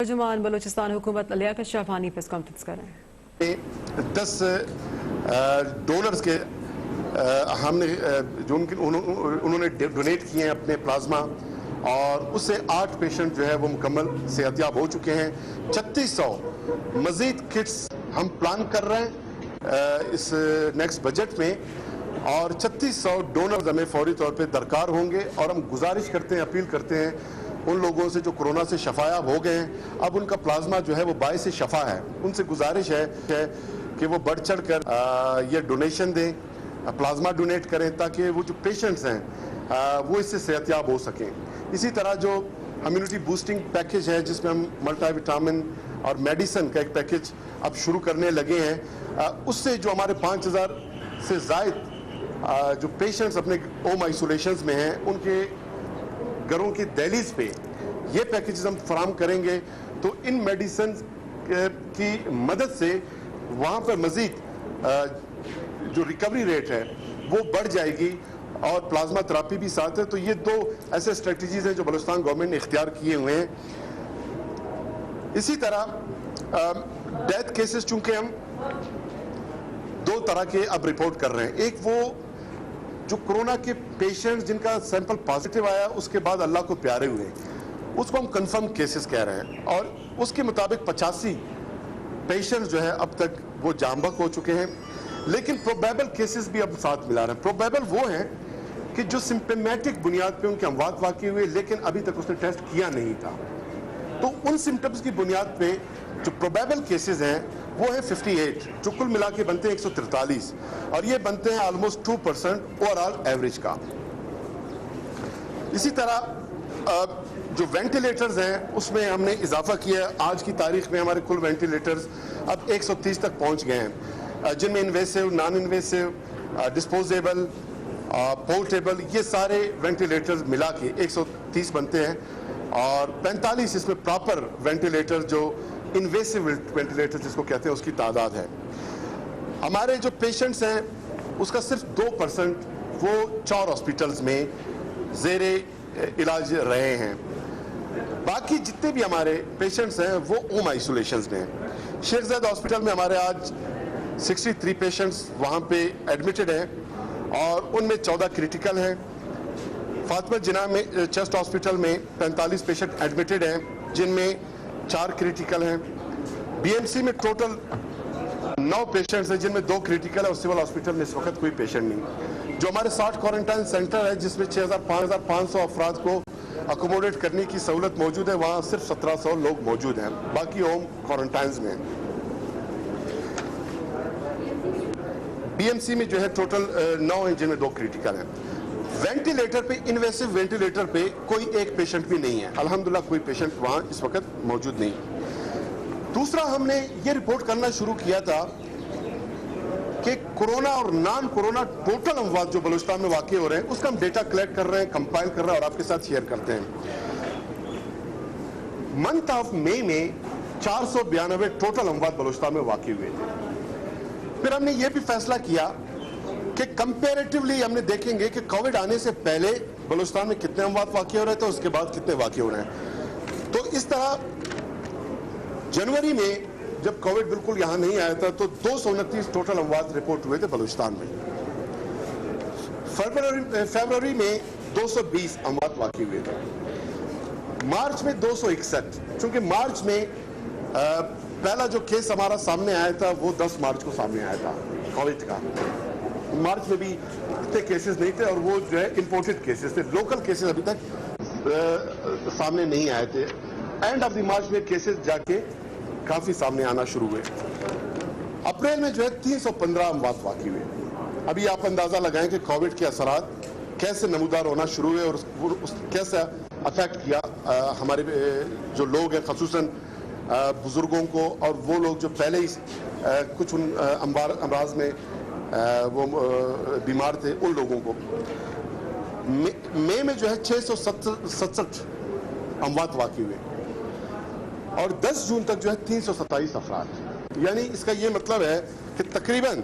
ترجمان بلوچستان حکومت لیاقت شافانی press conference کر رہے ہیں۔ 10 ڈونرز کے ہم نے جو انہوں نے ڈونیٹ کیے ہیں اپنے پلازما، اور اس سے 8 پیشنٹ جو ہے وہ مکمل صحت یاب ہو چکے ہیں۔ 3600 مزید کٹس ہم پلان کر رہے ہیں اس نیکسٹ بجٹ میں، اور 3600 ڈونرز ہمیں فوری طور پہ درکار ہوں گے، اور ہم گزارش کرتے ہیں، اپیل کرتے ہیں ان لوگوں سے جو کورونا سے شفا یاب ہو گئے ہیں، اب ان کا پلازما جو ہے وہ باعث شفا ہے، ان سے گزارش ہے کہ وہ بڑھ چڑھ کر یہ ڈونیشن دیں، پلازما ڈونیٹ کریں، تاکہ وہ جو پیشنٹس ہیں وہ اس سے صحت یاب ہو سکیں۔ اسی طرح جو امیونٹی بوسٹنگ پیکیج ہے، جس میں ہم ملٹی وٹامن اور میڈیسن کا ایک پیکیج اب شروع کرنے لگے ہیں، اس سے جو ہمارے 5000 سے زائد جو پیشنٹس اپنے ہوم آئسولیشنز میں ہیں، ان کے گھروں کی دہلیز پہ یہ پیکیجز ہم فراہم کریں گے، تو ان میڈیسنز کی مدد سے وہاں پر مزید جو ریکوری ریٹ ہے وہ بڑھ جائے گی، اور پلازما تھراپی بھی ساتھ ہے۔ تو یہ 2 ایسے اسٹریٹجیز ہیں جو بلوچستان گورنمنٹ نے اختیار کیے ہوئے ہیں۔ اسی طرح ڈیتھ کیسز چونکہ ہم 2 طرح کے اب رپورٹ کر رہے ہیں، ایک وہ جو کورونا کے پیشنٹ جن کا سیمپل پازیٹیو آیا اس کے بعد اللہ کو پیارے ہوئے، اس کو ہم کنفرم کیسز کہہ رہے ہیں، اور اس کے مطابق 85 پیشنٹ جو ہے اب تک وہ جاں بحق ہو چکے ہیں، لیکن پروبیبل کیسز بھی اب ساتھ ملا رہے ہیں۔ پروبیبل وہ ہیں کہ جو سمپٹمیٹک بنیاد پہ ان کے اموات واقع ہوئے، لیکن ابھی تک اس نے ٹیسٹ کیا نہیں تھا، تو ان سمپٹمز کی بنیاد پہ جو پروبیبل کیسز ہیں وہ ہے 58، جو کل ملا کے بنتے ہیں 143، اور یہ بنتے ہیں آلموسٹ 2% اوور آل ایوریج کا۔ اسی طرح جو وینٹیلیٹرز ہیں اس میں ہم نے اضافہ کیا ہے، آج کی تاریخ میں ہمارے کل وینٹیلیٹرز اب 130 تک پہنچ گئے ہیں، جن میں invasive, non invasive, disposable, portable, یہ سارے وینٹیلیٹرز ملا کے 130 بنتے ہیں، اور 45 اس میں پراپر وینٹیلیٹر جو انویسو وینٹیلیٹر جس کو کہتے ہیں اس کی تعداد ہے۔ ہمارے جو پیشنٹس ہیں اس کا صرف 2% وہ 4 ہاسپٹلز میں زیر علاج رہے ہیں، باقی جتنے بھی ہمارے پیشنٹس ہیں وہ ہوم آئسولیشنز میں ہیں۔ شیخ زاید ہاسپٹل میں ہمارے آج 63 پیشنٹس وہاں پہ ایڈمٹڈ ہیں، اور ان میں 14 کریٹیکل ہیں۔ فاطمہ جناح میں چیسٹ ہاسپٹل میں 45 پیشنٹ ایڈمٹڈ ہیں، جن میں 4 کریٹیکل ہیں۔ بی ایم سی میں ٹوٹل 9 پیشنٹس ہیں، جن میں 2 کریٹیکل ہے، اور سول ہاسپٹل میں اس وقت کوئی پیشنٹ نہیں۔ جو ہمارے 60 کوارنٹائن سینٹر ہے، جس میں 6500 افراد کو اکوموڈیٹ کرنے کی سہولت موجود ہے، وہاں صرف 1700 لوگ موجود ہیں، باقی ہوم کوارنٹائنز میں ہیں۔ بی ایم سی میں جو ہے ٹوٹل 9 ہیں، جن میں 2 کریٹیکل ہیں۔ وینٹیلیٹر پہ، انویسو وینٹیلیٹر پہ کوئی ایک پیشنٹ بھی نہیں ہے، الحمدللہ کوئی پیشنٹ وہاں اس وقت موجود نہیں۔ دوسرا، ہم نے یہ رپورٹ کرنا شروع کیا تھا کہ کورونا اور نان کورونا ٹوٹل اموات جو بلوچستان میں واقع ہو رہے ہیں، اس کا ہم ڈیٹا کلیکٹ کر رہے ہیں، کمپائل کر رہے ہیں، اور آپ کے ساتھ شیئر کرتے ہیں۔ منتھ آف مئی میں 492 ٹوٹل اموات بلوچستان میں واقع ہوئے تھے۔ پھر ہم نے یہ بھی فیصلہ کیا کہ کمپیریٹیولی ہم نے دیکھیں گے کہ کووڈ آنے سے پہلے بلوچستان میں کتنے اموات واقع ہو رہے تھے، اس کے بعد کتنے واقع ہو رہے ہیں۔ تو اس طرح جنوری میں جب کووڈ بالکل یہاں نہیں آیا تھا تو 229 ٹوٹل اموات رپورٹ ہوئے تھے بلوچستان میں۔ فروری میں 220 اموات واقع ہوئے تھے۔ مارچ میں 261، چونکہ مارچ میں پہلا جو کیس ہمارا سامنے آیا تھا وہ 10 مارچ کو سامنے آیا تھا کووڈ کا۔ مارچ میں بھی اتنے کیسز نہیں تھے، اور وہ جو ہے امپورٹڈ کیسز تھے، لوکل کیسز ابھی تک سامنے نہیں آئے تھے۔ اینڈ آف دی مارچ میں کیسز جا کے کافی سامنے آنا شروع ہوئے۔ اپریل میں جو ہے 315 اموات واقع ہوئے۔ ابھی آپ اندازہ لگائیں کہ کووڈ کے اثرات کیسے نمودار ہونا شروع ہوئے، اور اس کیسے افیکٹ کیا ہمارے جو لوگ ہیں، خصوصاً بزرگوں کو، اور وہ لوگ جو پہلے ہی کچھ امراض میں وہ بیمار تھے، ان لوگوں کو۔ مئی میں جو ہے 667 اموات واقع ہوئے، اور 10 جون تک جو ہے 327 افراد، یعنی اس کا یہ مطلب ہے کہ تقریباً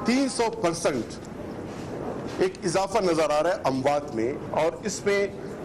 300% ایک اضافہ نظر آ رہا ہے اموات میں، اور اس میں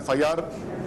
FIR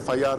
FIR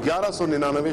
1199